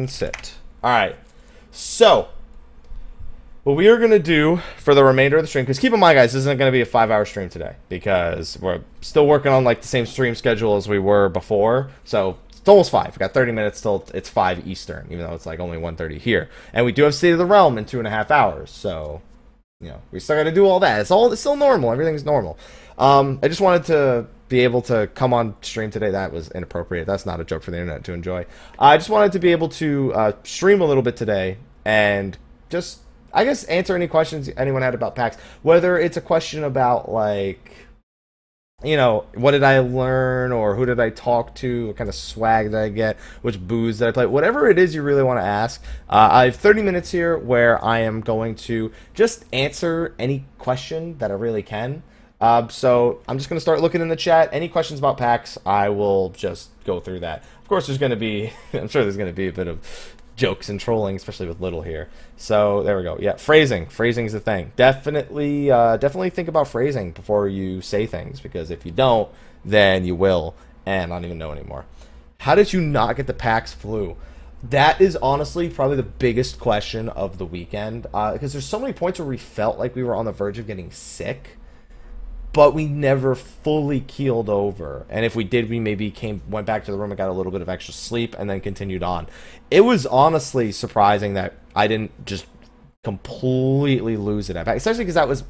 and sit. All right. So, what we are going to do for the remainder of the stream, because keep in mind, guys, this isn't going to be a 5-hour stream today, because we're still working on like the same stream schedule as we were before. So, it's almost 5. We got 30 minutes till it's 5 Eastern, even though it's like only 1:30 here. And we do have State of the Realm in 2.5 hours. So, you know, we still got to do all that. It's still normal. Everything's normal. I just wanted to be able to come on stream today. That was inappropriate. That's not a joke for the internet to enjoy. I just wanted to be able to stream a little bit today and just, I guess, answer any questions anyone had about PAX. Whether it's a question about, like, you know, what did I learn, or who did I talk to, what kind of swag did I get, which booze did I play, whatever it is you really want to ask. I have 30 minutes here where I am going to just answer any question that I really can. So I'm just going to start looking in the chat. Any questions about PAX, I will just go through that. Of course, there's going to be, I'm sure there's going to be a bit of jokes and trolling, especially with Little here. So there we go. Yeah, phrasing. Phrasing is the thing. Definitely think about phrasing before you say things, because if you don't, then you will. And I don't even know anymore. How did you not get the PAX flu? That is honestly probably the biggest question of the weekend, because there's so many points where we felt like we were on the verge of getting sick, but we never fully keeled over. And if we did, we maybe went back to the room and got a little bit of extra sleep and then continued on. It was honestly surprising that I didn't just completely lose it at PAX, especially because that was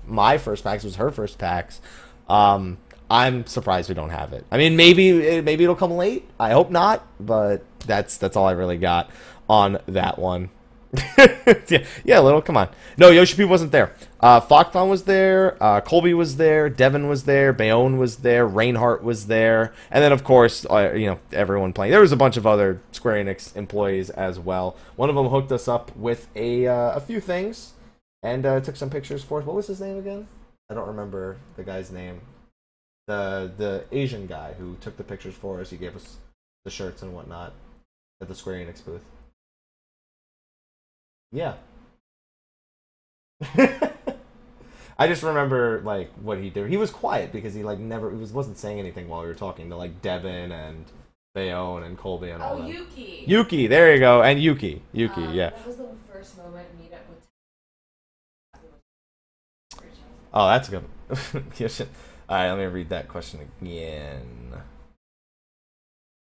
my first PAX, it was her first PAX. I'm surprised we don't have it. I mean, maybe it'll come late. I hope not, but that's all I really got on that one. yeah, Little, come on. No, Yoshi P wasn't there. Foxconn was there, Colby was there, Devin was there, Bayonne was there, Reinhardt was there, and then of course, you know, everyone playing. There was a bunch of other Square Enix employees as well. One of them hooked us up with a few things and took some pictures for us. What was his name again? I don't remember the guy's name. The Asian guy who took the pictures for us. He gave us the shirts and whatnot at the Square Enix booth. Yeah. I just remember like what he did. He was quiet because he like wasn't saying anything while we were talking to like Devin and Bayonne and Colby and all that. Yuki. Yuki, there you go, and Yuki, yeah. What was the first moment meet up with? Oh, that's a good one. All right, let me read that question again.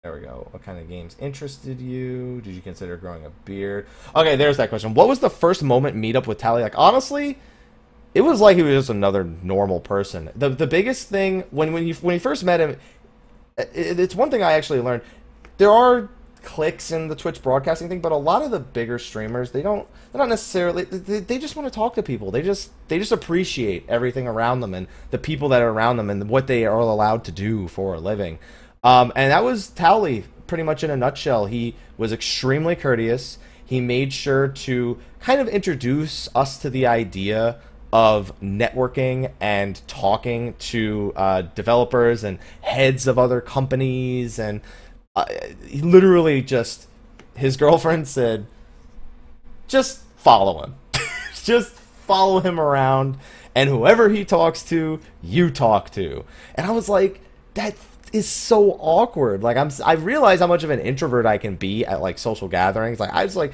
There we go. What kind of games interested you? Did you consider growing a beard? Okay, there's that question. What was the first moment meetup with Tally? Like, honestly, it was like he was just another normal person. The biggest thing when you first met him, it's one thing I actually learned. There are cliques in the Twitch broadcasting thing, but a lot of the bigger streamers, they're not necessarily, they just want to talk to people. They just appreciate everything around them and the people that are around them and what they are allowed to do for a living. And that was Towley, pretty much in a nutshell. He was extremely courteous. He made sure to kind of introduce us to the idea of networking and talking to developers and heads of other companies. And he literally just, his girlfriend said, just follow him. Just follow him around. And whoever he talks to, you talk to. And I was like, that is so awkward. Like, I realize how much of an introvert I can be at like social gatherings. Like, I was like,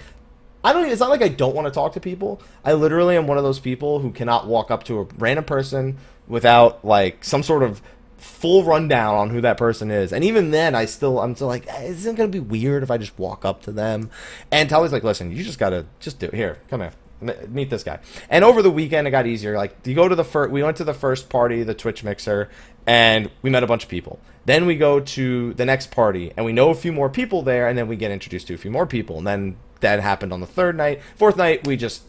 it's not like I don't want to talk to people. I literally am one of those people who cannot walk up to a random person without like some sort of full rundown on who that person is. And even then I'm still like, isn't it gonna be weird if I just walk up to them? And Tally's like, listen, you just gotta do it. Here, come here, meet this guy. And over the weekend it got easier. Like, we went to the first party, the Twitch mixer, and we met a bunch of people. Then we go to the next party and we know a few more people there, and then we get introduced to a few more people. And then that happened on the third night. Fourth night, we just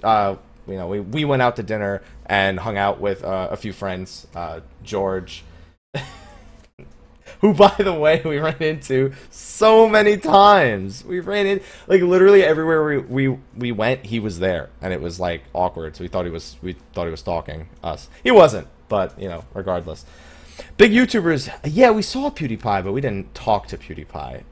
we went out to dinner and hung out with a few friends. George, who, by the way, we ran into so many times. We ran in, like, literally everywhere we went, he was there, and it was like awkward. So we thought he was stalking us. He wasn't, but you know, regardless. Big YouTubers, yeah, we saw PewDiePie, but we didn't talk to PewDiePie.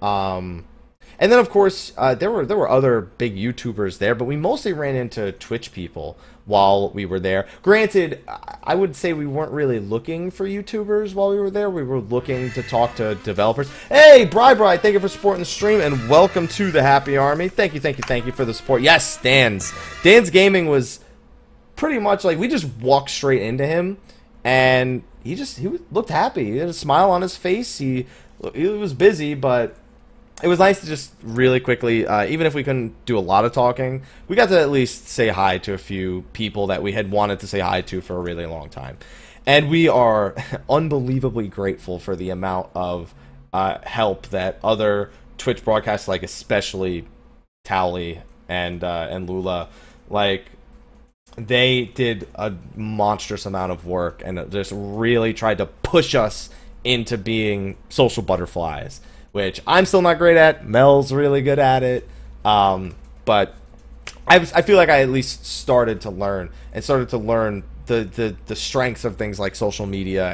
And then of course there were other big YouTubers there, but we mostly ran into Twitch people while we were there. Granted, I would say we weren't really looking for YouTubers while we were there. We were looking to talk to developers. Hey, Bri, thank you for supporting the stream, and welcome to the Happy Army. Thank you for the support. Yes, Dan's Gaming was pretty much like we just walked straight into him, and he looked happy. He had a smile on his face. He was busy, but it was nice to just really quickly, even if we couldn't do a lot of talking, we got to at least say hi to a few people that we had wanted to say hi to for a really long time. And we are unbelievably grateful for the amount of help that other Twitch broadcasts, like especially Towley and Lula, like they did a monstrous amount of work and just really tried to push us into being social butterflies, which I'm still not great at. Mel's really good at it. But I feel like I at least started to learn the strengths of things like social media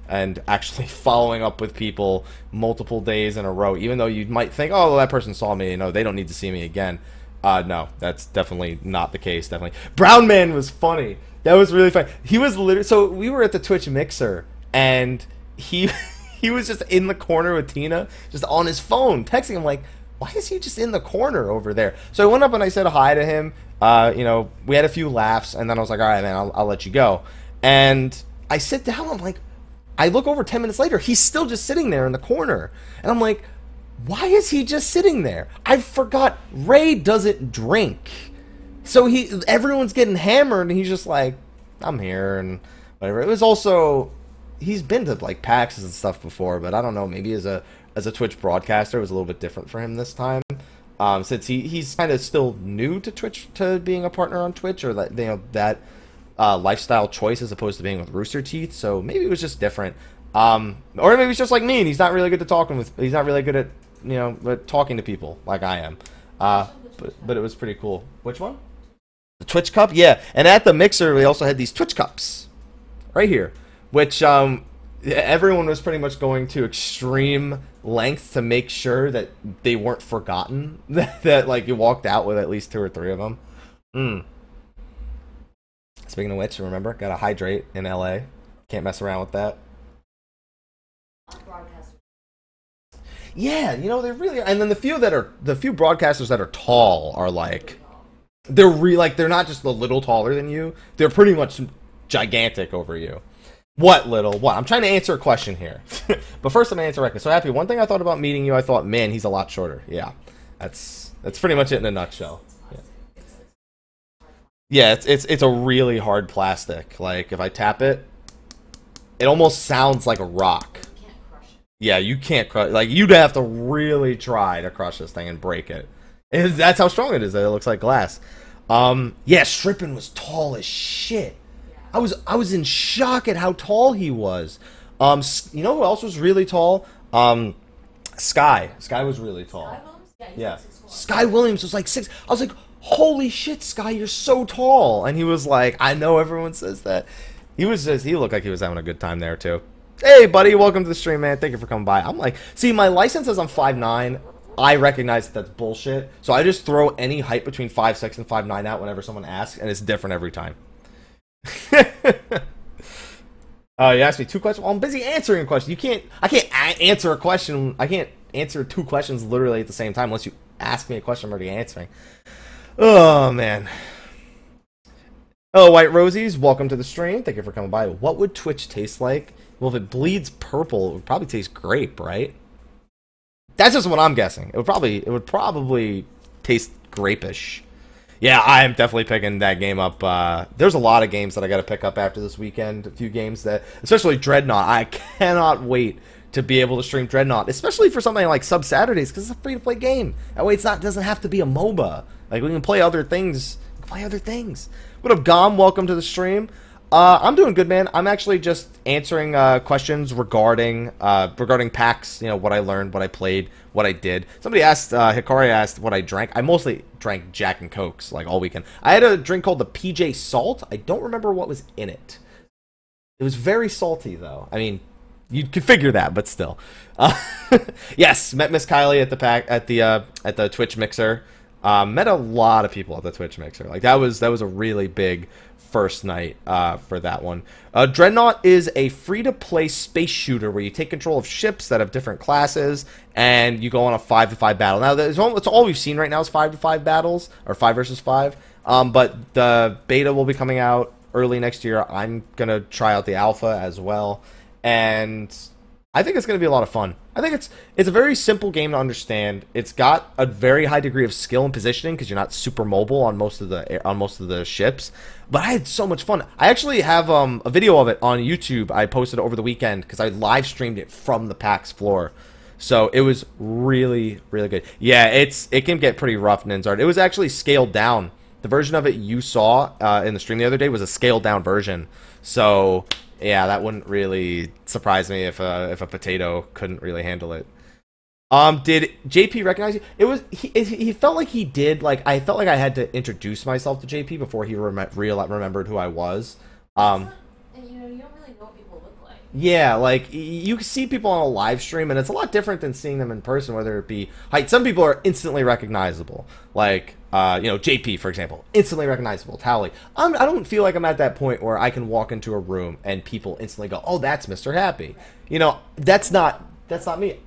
and actually following up with people multiple days in a row, even though you might think, oh, well, that person saw me, they don't need to see me again. No, that's definitely not the case. Definitely. Brown Man was funny. That was really funny. He was literally, so we were at the Twitch mixer and he was just in the corner with Tina, just on his phone, texting him like, why is he just in the corner over there? So I went up and I said hi to him. We had a few laughs, and then I was like, all right, man, I'll let you go. And I sit down, I'm like, I look over 10 minutes later, he's still just sitting there in the corner. And I'm like, why is he just sitting there? I forgot Ray doesn't drink. So everyone's getting hammered, and he's just like, I'm here, and whatever. It was also, he's been to like PAX and stuff before, but I don't know, maybe as a Twitch broadcaster it was a little bit different for him this time, since he's kind of still new to Twitch, to being a partner on Twitch, or that lifestyle choice as opposed to being with Rooster Teeth. So maybe it was just different, or maybe it's just like me and he's not really good at he's not really good at talking to people like I am. But it was pretty cool. Which one? The Twitch Cup? Yeah. And at the mixer we also had these Twitch Cups right here, which everyone was pretty much going to extreme lengths to make sure that they weren't forgotten, that like you walked out with at least 2 or 3 of them. Speaking of which, remember, gotta hydrate in LA. Can't mess around with that. Yeah, they really are. And then the few broadcasters that are tall are like, they're not just a little taller than you, they're pretty much gigantic over you. What little? What? I'm trying to answer a question here. But first I'm going to answer right. So Happy, one thing I thought about meeting you, I thought, man, he's a lot shorter. Yeah. That's pretty much it in a nutshell. Yeah, it's a really hard plastic. Like if I tap it, it almost sounds like a rock. You can't crush it. Yeah, you can't crush, like you'd have to really try to crush this thing and break it. That's how strong it is, that it looks like glass. Yeah, Strippin was tall as shit. I was in shock at how tall he was. You know who else was really tall? Sky. Sky was really tall. Sky Williams? Yeah. Like 6'4". Sky Williams was like 6. I was like, holy shit, Sky, you're so tall. And he was like, I know everyone says that. He looked like he was having a good time there too. Hey, buddy, welcome to the stream, man. Thank you for coming by. I'm like, see, my license says I'm 5'9". I recognize that that's bullshit. So I just throw any height between 5'6" and 5'9" out whenever someone asks, and it's different every time. You asked me 2 questions. Well, I'm busy answering a question. I can't answer a question. I can't answer 2 questions literally at the same time unless you ask me a question I'm already answering. Oh man. Oh, White Rosies, welcome to the stream. Thank you for coming by. What would Twitch taste like? Well, if it bleeds purple, it would probably taste grape, right? That's just what I'm guessing. It would probably taste grape-ish. Yeah, I am definitely picking that game up. There's a lot of games that I got to pick up after this weekend. A few games that, especially Dreadnought. I cannot wait to be able to stream Dreadnought, especially for something like Sub Saturdays, because it's a free-to-play game. That way, it doesn't have to be a MOBA. Like we can play other things. What up, Gom? Welcome to the stream. I'm doing good, man. I'm actually just answering questions regarding PAX. What I learned, what I played, what I did. Somebody asked, Hikari asked what I drank. I mostly drank Jack and Cokes like all weekend. I had a drink called the PJ Salt. I don't remember what was in it. It was very salty though. I mean, you'd configure that, but still. Uh, yes, met Miss Kylie at the at the Twitch mixer. Met a lot of people at the Twitch mixer. Like that was a really big first night for that one. Dreadnought is a free-to-play space shooter where you take control of ships that have different classes and you go on a 5-to-5 battle. Now, that's all we've seen right now is 5-to-5 battles, or 5 versus 5. But the beta will be coming out early next year. I'm gonna try out the alpha as well, and I think it's going to be a lot of fun. I think it's a very simple game to understand. It's got a very high degree of skill and positioning because you're not super mobile on most of the ships. But I had so much fun. I actually have a video of it on YouTube. I posted it over the weekend because I live streamed it from the PAX floor. So it was really, really good. Yeah, it can get pretty rough, Ninzard. It was actually scaled down. The version of it you saw in the stream the other day was a scaled down version. So yeah, that wouldn't really surprise me if a potato couldn't really handle it. Did JP recognize you? It was he felt like he did. Like I felt like I had to introduce myself to JP before he remembered who I was. And you know, you don't really know what people look like. Yeah, like you see people on a live stream, and it's a lot different than seeing them in person. Whether it be height, some people are instantly recognizable, like you know, JP for example, instantly recognizable. Tally, I don't feel like I'm at that point where I can walk into a room and people instantly go, "Oh, that's Mr. Happy." You know, that's not me.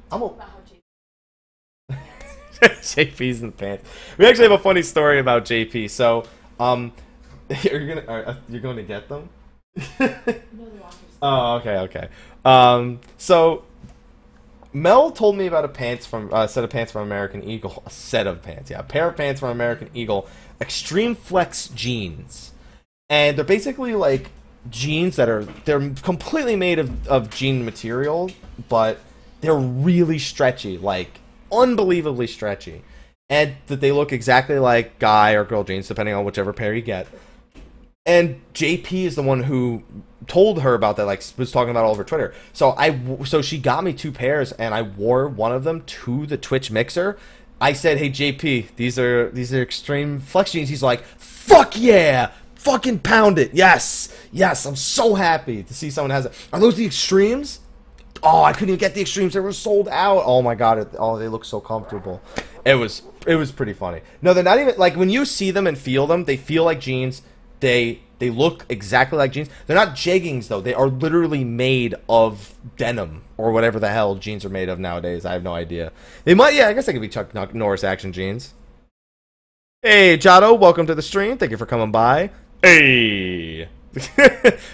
JP's in the pants. We actually have a funny story about JP. So, you're going to get them? Oh, okay. So Mel told me about a set of pants from American Eagle. A set of pants, yeah, a pair of pants from American Eagle, Extreme Flex jeans, and they're basically like jeans they're completely made of jean material, but they're really stretchy, like unbelievably stretchy, and that they look exactly like guy or girl jeans depending on whichever pair you get. And JP is the one who told her about that, like was talking about it all over Twitter. So she got me 2 pairs, and I wore one of them to the Twitch mixer. I said, "Hey JP, these are Extreme Flex jeans." He's like, "Fuck yeah, fucking pound it, yes, I'm so happy to see someone has it." Are those the Extremes? Oh, I couldn't even get the Extremes. They were sold out. Oh my god. They look so comfortable. It was pretty funny. No, they're not even like when you see them and feel them, they feel like jeans. They look exactly like jeans. They're not jeggings though. They are literally made of denim or whatever the hell jeans are made of nowadays. I have no idea. They might, yeah, I guess they could be Chuck Norris action jeans. Hey, Jado, welcome to the stream. Thank you for coming by. Hey.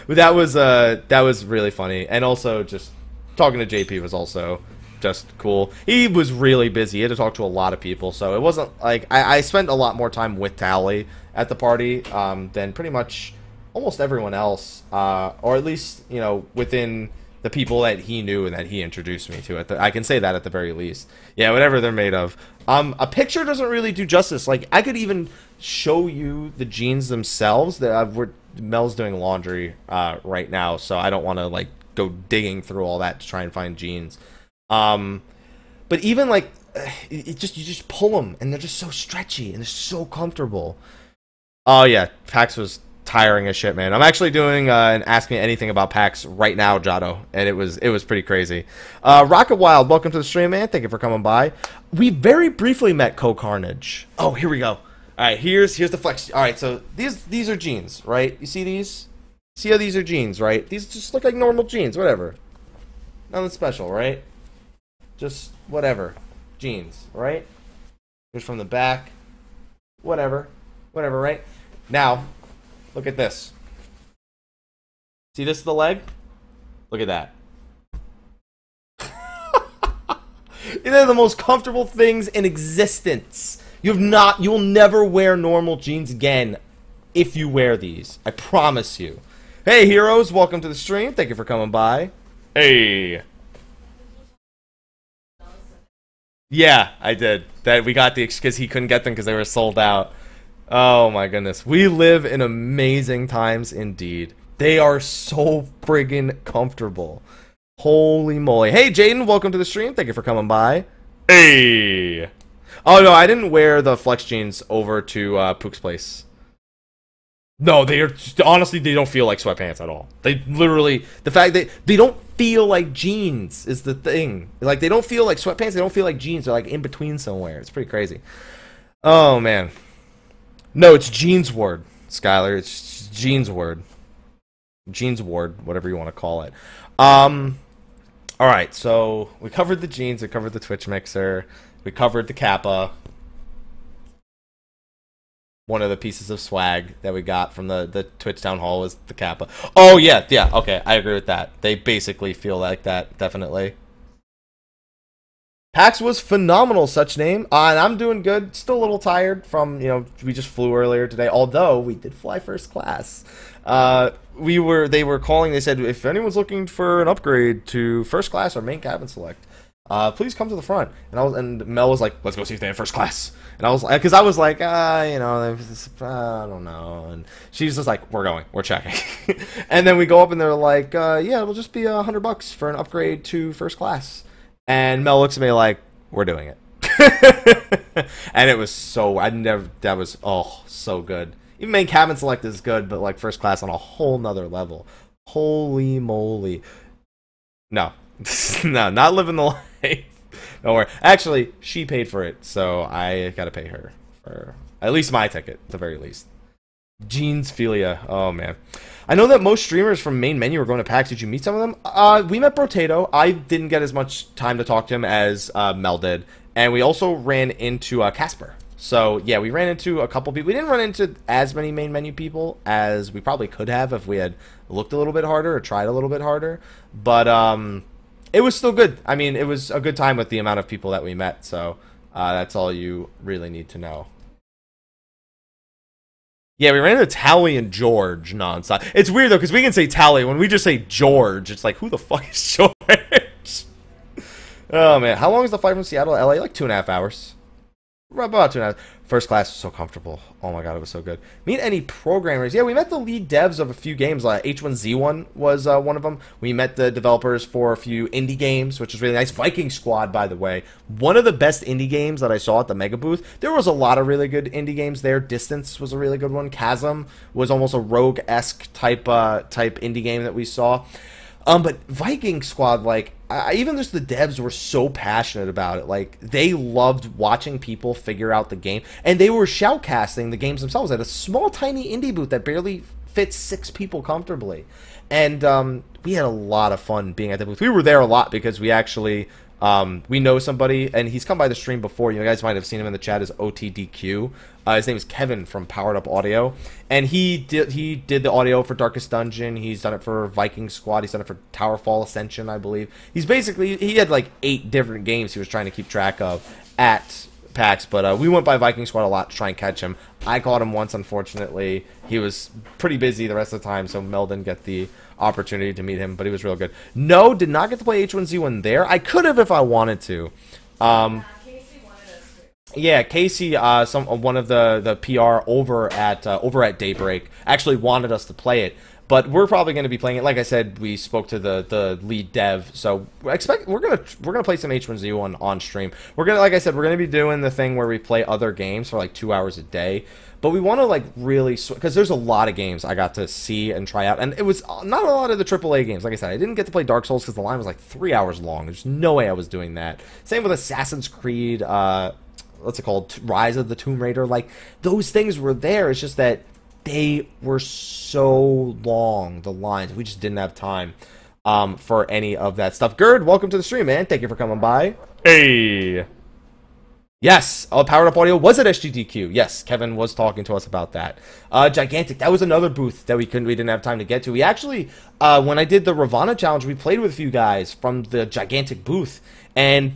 that was really funny, and also just talking to JP was also just cool. He was really busy. He had to talk to a lot of people, so it wasn't like I spent a lot more time with Tally at the party than pretty much almost everyone else, or at least, you know, within the people that he knew and that he introduced me to. I can say that at the very least. Yeah, whatever they're made of. A picture doesn't really do justice. Like, I could even show you the jeans themselves. Mel's doing laundry right now, so I don't want to like go digging through all that to try and find jeans. But even like you just pull them and they're just so stretchy and they're so comfortable. Oh yeah, PAX was tiring as shit, man. I'm actually doing an Ask Me Anything about PAX right now, Jado, and it was pretty crazy. Rocket Wild, welcome to the stream, man. Thank you for coming by. We very briefly met Co Carnage. Oh, here we go. All right, here's the flex. All right, so these are jeans, right? You see these? See how these are jeans, right? These just look like normal jeans, whatever. Nothing special, right? Just whatever. Jeans, right? Here's from the back. Whatever, right? Now, look at this. See this is the leg? Look at that. They're the most comfortable things in existence. You will never wear normal jeans again if you wear these. I promise you. Hey heroes, welcome to the stream. Thank you for coming by. Hey. Yeah, I did. That we got the because he couldn't get them because they were sold out. Oh my goodness. We live in amazing times indeed. They are so friggin' comfortable. Holy moly. Hey Jaden, welcome to the stream. Thank you for coming by. Hey. Oh no, I didn't wear the flex jeans over to Pook's place. No, they are honestly they don't feel like sweatpants at all. They literally the fact that they don't feel like jeans is the thing. Like they don't feel like sweatpants. They don't feel like jeans. They're like in between somewhere. It's pretty crazy. Oh man, no, it's jeans word, Skylar. It's jeans word, jeans ward, whatever you want to call it. All right, so we covered the jeans. We covered the Twitch mixer. We covered the Kappa. One of the pieces of swag that we got from the Twitch Town Hall was the Kappa. Oh, yeah, okay, I agree with that. They basically feel like that, definitely. PAX was phenomenal, such name. And I'm doing good. Still a little tired from, we just flew earlier today, although we did fly first class. They were calling, they said, if anyone's looking for an upgrade to first class or main cabin select, please come to the front. And Mel was like, let's go see if they have first class. And I was like, because I was like, I don't know. And she's just like, we're going, we're checking. And then we go up and they're like, yeah, it'll just be $100 for an upgrade to first class. And Mel looks at me like, we're doing it. And it was so, that was, so good. Even main cabin select is good, but like first class on a whole nother level. Holy moly. No. No, not living the life. Don't worry. Actually, she paid for it, so I gotta pay her for at least my ticket, at the very least. Jeansphilia. Oh, man. I know that most streamers from main menu are going to PAX. Did you meet some of them? We met Brotato. I didn't get as much time to talk to him as Mel did. And we also ran into Casper. So, yeah, we ran into a couple people. We didn't run into as many main menu people as we probably could have if we had looked a little bit harder or tried a little bit harder. But it was still good. I mean, it was a good time with the amount of people that we met. So, that's all you really need to know. Yeah, we ran into Tally and George nonstop. It's weird, though, because we can say Tally. When we just say George, it's like, who the fuck is George? Oh, man. How long is the flight from Seattle to LA? Like 2.5 hours. About 2.5 hours. First class was so comfortable. Oh, my God, it was so good. Meet any programmers. Yeah, we met the lead devs of a few games. H1Z1 was one of them. We met the developers for a few indie games, which was really nice. Viking Squad, by the way. One of the best indie games that I saw at the Mega Booth. There was a lot of really good indie games there. Distance was a really good one. Chasm was almost a Rogue-esque type indie game that we saw. But Viking Squad, like, even just the devs were so passionate about it. Like, they loved watching people figure out the game. And they were shoutcasting the games themselves at a small, tiny indie booth that barely fits 6 people comfortably. And we had a lot of fun being at the booth. We were there a lot because we actually... we know somebody, and he's come by the stream before. You guys might have seen him in the chat as OTDQ. His name is Kevin from Powered Up Audio, and he did the audio for Darkest Dungeon. He's done it for Viking Squad. He's done it for Towerfall Ascension, I believe. He's basically, he had like 8 different games he was trying to keep track of at PAX, but we went by Viking Squad a lot to try and catch him. I caught him once, unfortunately. He was pretty busy the rest of the time, so Mel didn't get the opportunity to meet him, but he was real good. No, did not get to play H1Z1 there. I could have if I wanted to. Casey wanted us to. Yeah, Casey, one of the PR over at Daybreak actually wanted us to play it. But we're probably going to be playing it. Like I said, we spoke to the lead dev, so we're gonna play some H1Z1 on stream. Like I said, we're gonna be doing the thing where we play other games for like 2 hours a day. But we want to like really, because there's a lot of games I got to see and try out, and it was not a lot of the AAA games. Like I said, I didn't get to play Dark Souls because the line was like 3 hours long. There's no way I was doing that. Same with Assassin's Creed. What's it called? Rise of the Tomb Raider. Like those things were there. It's just that they were so long, the lines. We just didn't have time for any of that stuff. Gerd, welcome to the stream, man. Thank you for coming by. Hey. Yes, Powered Up Audio was at SGDQ. Yes, Kevin was talking to us about that. Gigantic, that was another booth that we didn't have time to get to. We actually, when I did the Ravana challenge, we played with a few guys from the Gigantic booth, and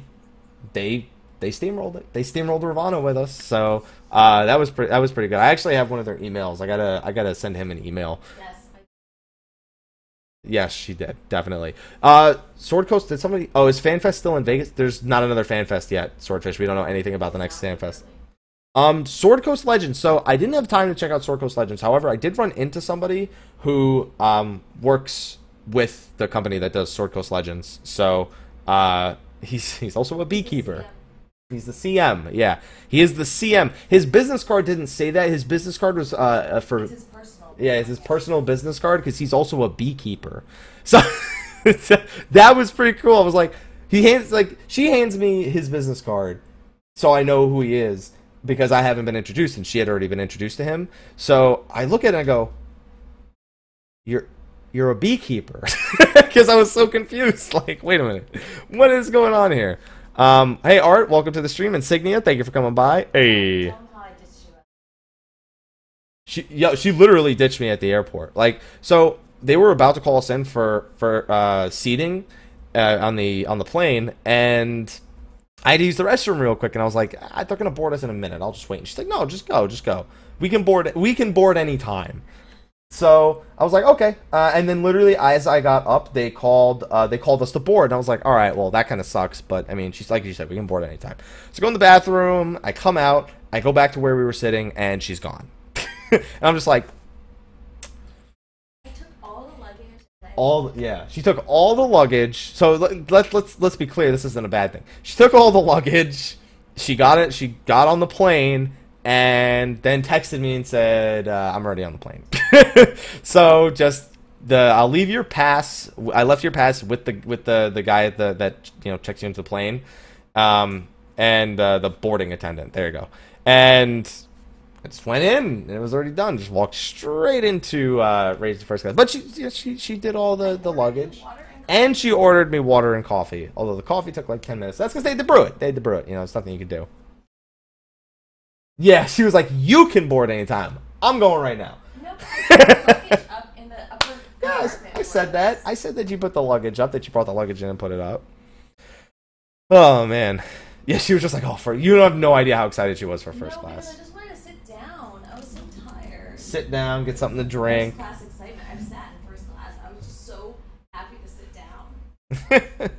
they steamrolled it. They steamrolled Ravana with us. So that was pretty good. I actually have one of their emails. I gotta send him an email. Yes. Yes, she did, definitely. Sword Coast, did somebody... Oh, is FanFest still in Vegas? There's not another FanFest yet, Swordfish. We don't know anything about the next FanFest. Sword Coast Legends. So, I didn't have time to check out Sword Coast Legends. However, I did run into somebody who works with the company that does Sword Coast Legends. So, he's also a beekeeper. He's the CM, yeah. He is the CM. His business card didn't say that. His business card was for... It's his personal Yeah, it's his personal business card because he's also a beekeeper. So that was pretty cool. I was like, she hands me his business card, so I know who he is because I haven't been introduced, and she had already been introduced to him. So I look at it and I go, "You're a beekeeper," because I was so confused. Like, wait a minute, what is going on here? Hey Art, welcome to the stream. Insignia, thank you for coming by. Hey. She literally ditched me at the airport. Like, so they were about to call us in for seating on the plane, and I had to use the restroom real quick, and I was like, they're gonna board us in a minute. I'll just wait. And she's like, no, just go. We can board any time. So I was like, okay. And then literally as I got up, they called us to board, and I was like, all right, well that kind of sucks, but I mean, she's like you said, we can board anytime. So I go in the bathroom, I come out, I go back to where we were sitting, and she's gone. And I'm just like, I took all the luggage. She took all the luggage. So let's be clear, this isn't a bad thing. She took all the luggage. She got it. She got on the plane, and then texted me and said, "I'm already on the plane." So just I'll leave your pass. I left your pass with the guy that checks you into the plane, and the boarding attendant. There you go. And I just went in, and it was already done. Just walked straight into raised the first class. But she did all the luggage, and she ordered me water and coffee. Although the coffee took like 10 minutes. That's because they had to brew it. It's nothing you could do. Yeah, she was like, "You can board anytime. I'm going right now." No, I put the luggage up in the upper compartment. I said that. I said that you put the luggage up. That you brought the luggage in and put it up. Oh man. Yeah, she was just like, you have no idea how excited she was for first class. I just wanted to sit down. I was so tired. Sit down, get something to drink. First class excitement. I've sat in first class. I was just so happy to sit down.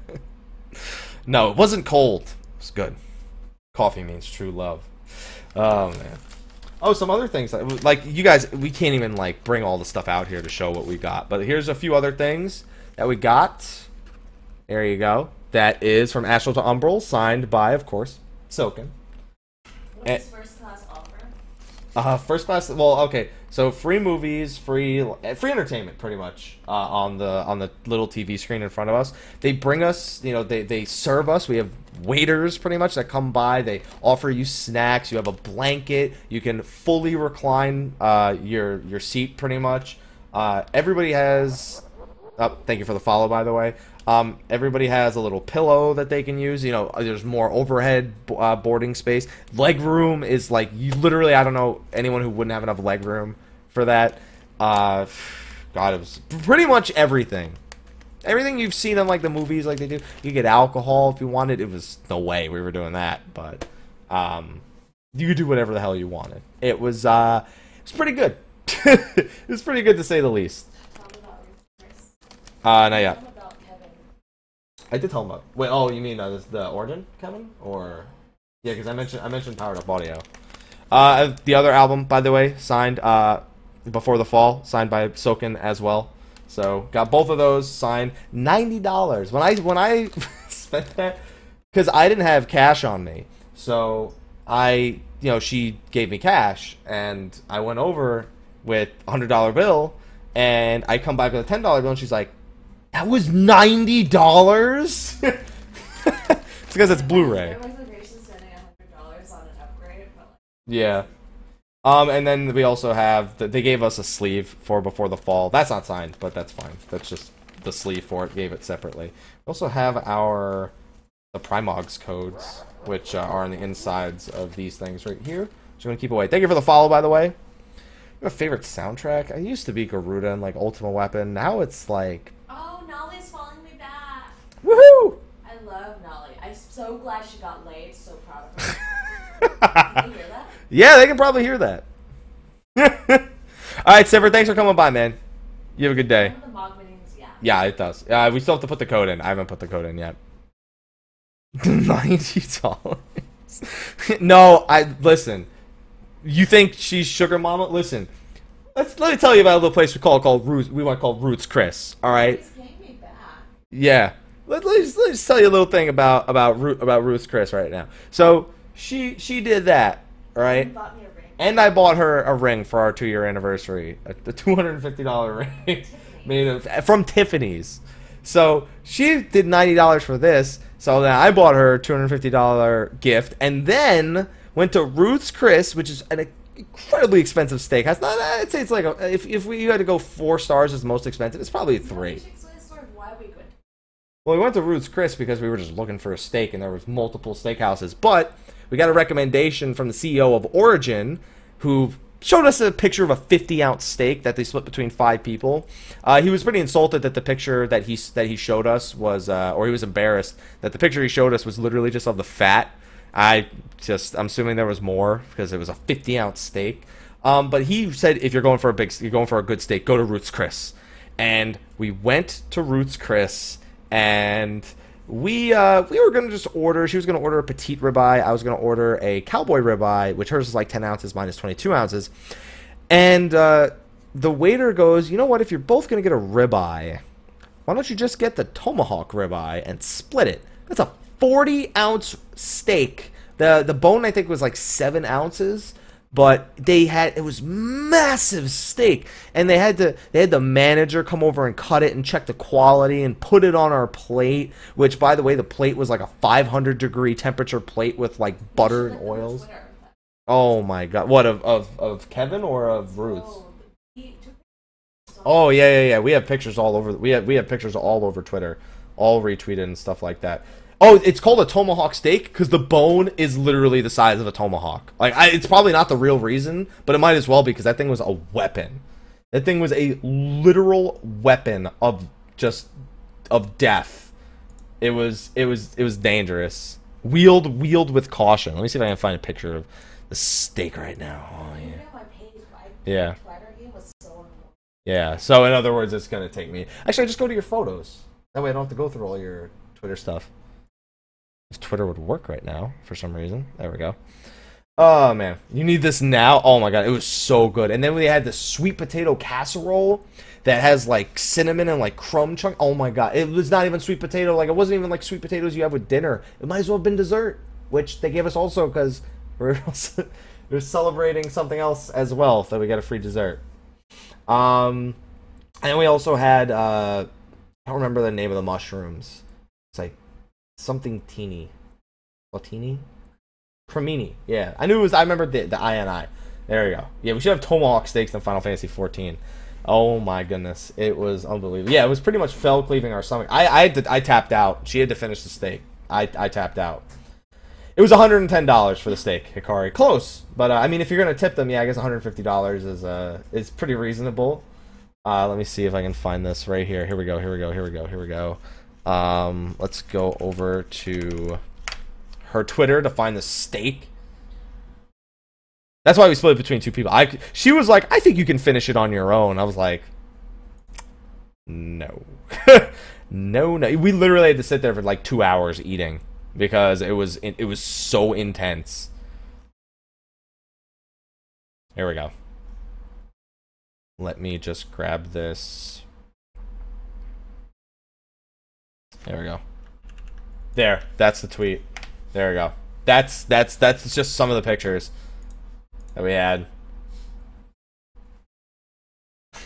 No, it wasn't cold. It was good. Coffee means true love. Oh man. Oh, some other things like you guys. We can't even like bring all the stuff out here to show what we got. But here's a few other things that we got. There you go. That is from Astral to Umbral, signed by, of course, Silken. What does first class offer? First class. Well, okay. So free movies, free entertainment, pretty much on the little TV screen in front of us. They bring us, they serve us. We have waiters, pretty much, that come by. They offer you snacks. You have a blanket. You can fully recline your seat, pretty much. Everybody has. Oh, thank you for the follow, by the way. Everybody has a little pillow that they can use. There's more overhead boarding space. Leg room is like, you literally, I don't know anyone who wouldn't have enough leg room for that. God, it was pretty much everything. Everything you've seen in like the movies, like they do. You get alcohol if you wanted. It was no way we were doing that, but you could do whatever the hell you wanted. It was pretty good. It was pretty good to say the least. Not yet. I did tell him about. Wait, oh, you mean the Origin, Kevin? Or yeah, because I mentioned Powered Up Audio. The other album, by the way, signed Before the Fall, signed by Soken as well. So got both of those signed. $90. When I spent that, because I didn't have cash on me, so she gave me cash, and I went over with $100 bill, and I come back with a $10 bill, and she's like, "That was $90." It's because it's Blu-ray. Yeah. And then we also have they gave us a sleeve for Before the Fall. That's not signed, but that's fine. That's just the sleeve for it. Gave it separately. We also have the Primogs codes, which are on the insides of these things right here. Just gonna keep away. Thank you for the follow, by the way. You have a favorite soundtrack? I used to be Garuda and like Ultima Weapon. Now it's like. Oh, Nolly's following me back. Woohoo! I love Nolly. I'm so glad she got laid. So proud of her. Can you hear that? Yeah, they can probably hear that. All right, Sivert, thanks for coming by, man. You have a good day. The Mog meetings, yeah. Yeah, it does. We still have to put the code in. I haven't put the code in yet. $90. No, listen. You think she's Sugar Mama? Listen. Let me tell you about a little place called Roots. We want called Roots Chris. All right. He's paying me back. Yeah. Let me just tell you a little thing about Roots Chris right now. So she did that. All right. He bought me a ring. And I bought her a ring for our 2-year anniversary, a $250 ring made from Tiffany's. So she did $90 for this. So then I bought her a $250 gift, and then went to Ruth's Chris, which is an incredibly expensive steakhouse. Not, I'd say it's like if we had to go 4 stars as the most expensive, it's probably 3. Well, we went to Ruth's Chris because we were just looking for a steak, and there was multiple steakhouses. But we got a recommendation from the CEO of Origin, who showed us a picture of a 50-ounce steak that they split between 5 people. He was pretty insulted that the picture that he showed us was, or he was embarrassed that the picture he showed us was literally just of the fat. I'm assuming there was more because it was a 50-ounce steak. But he said if you're going for a good steak, go to Ruth's Chris. And we went to Ruth's Chris. And we were going to just order. She was going to order a petite ribeye. I was going to order a cowboy ribeye, which hers is like 10 ounces, mine is 22 ounces. And the waiter goes, you know what? If you're both going to get a ribeye, why don't you just get the tomahawk ribeye and split it? That's a 40-ounce steak. The bone, I think, was like 7 ounces. But it was massive steak, and they had the manager come over and cut it and check the quality and put it on our plate, which, by the way, the plate was like a 500-degree temperature plate with like butter and oils. Oh my god. What, of Kevin or of Ruth's? Oh yeah. We have pictures all over pictures all over Twitter, all retweeted and stuff like that. Oh, it's called a tomahawk steak because the bone is literally the size of a tomahawk. Like, it's probably not the real reason, but it might as well be because that thing was a weapon. That thing was a literal weapon of death. It was dangerous. Wield with caution. Let me see if I can find a picture of the steak right now. Oh yeah. Yeah. So in other words, it's gonna take me. Actually, just go to your photos. That way, I don't have to go through all your Twitter stuff. If Twitter would work right now, for some reason. There we go. Oh, man. You need this now? Oh, my God. It was so good. And then we had the sweet potato casserole that has, like, cinnamon and, like, crumb chunk. Oh, my God. It was not even sweet potato. Like, it wasn't even, like, sweet potatoes you have with dinner. It might as well have been dessert, which they gave us also because we're celebrating something else as well, so we got a free dessert. And we also had, I don't remember the name of the mushrooms. It's like something teeny. Latini? Cremini. Yeah. I remember the I. There we go. Yeah, we should have tomahawk steaks in Final Fantasy 14. Oh my goodness. It was unbelievable. Yeah, it was pretty much fell cleaving our stomach. I tapped out. She had to finish the steak. I tapped out. It was $110 for the steak, Hikari. Close. But I mean, if you're gonna tip them, yeah, I guess $150 is pretty reasonable. Let me see if I can find this right here. Here we go. Let's go over to her Twitter to find the steak. That's why we split it between 2 people. She was like, I think you can finish it on your own. I was like, no. No. We literally had to sit there for like 2 hours eating because it was so intense. Here we go. Let me just grab this. There we go. There, that's the tweet. There we go. That's just some of the pictures that we had.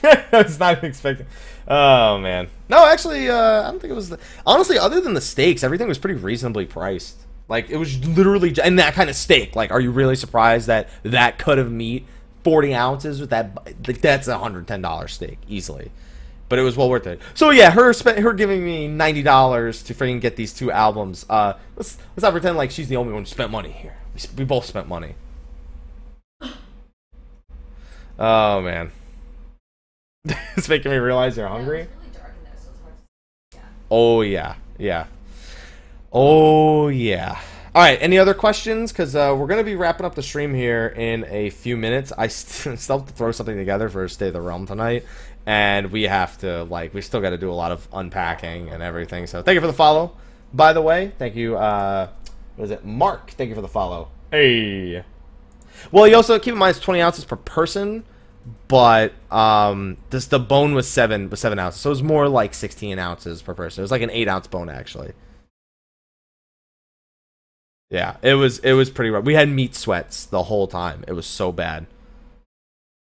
I was not even expecting. Oh man. No, actually, I don't think it was. Honestly, other than the steaks, everything was pretty reasonably priced. Like it was literally, and that kind of steak. Like, are you really surprised that cut of meat, 40 ounces with that? Like, that's a $110 steak easily. But it was well worth it. So yeah, her giving me $90 to freaking get these 2 albums. Let's not pretend like she's the only one who spent money here. We both spent money. Oh man, it's making me realize you're hungry. Oh yeah. Oh yeah. All right. Any other questions? Because we're gonna be wrapping up the stream here in a few minutes. I still have to throw something together for Stay of the Realm tonight. And we have to, we still got to do a lot of unpacking and everything. So thank you for the follow, by the way. Thank you, what is it? Mark, thank you for the follow. Hey. Well, you also, keep in mind, it's 20 ounces per person. But, the bone was 7 ounces. So it was more like 16 ounces per person. It was like an 8-ounce bone, actually. Yeah, it was pretty rough. We had meat sweats the whole time. It was so bad.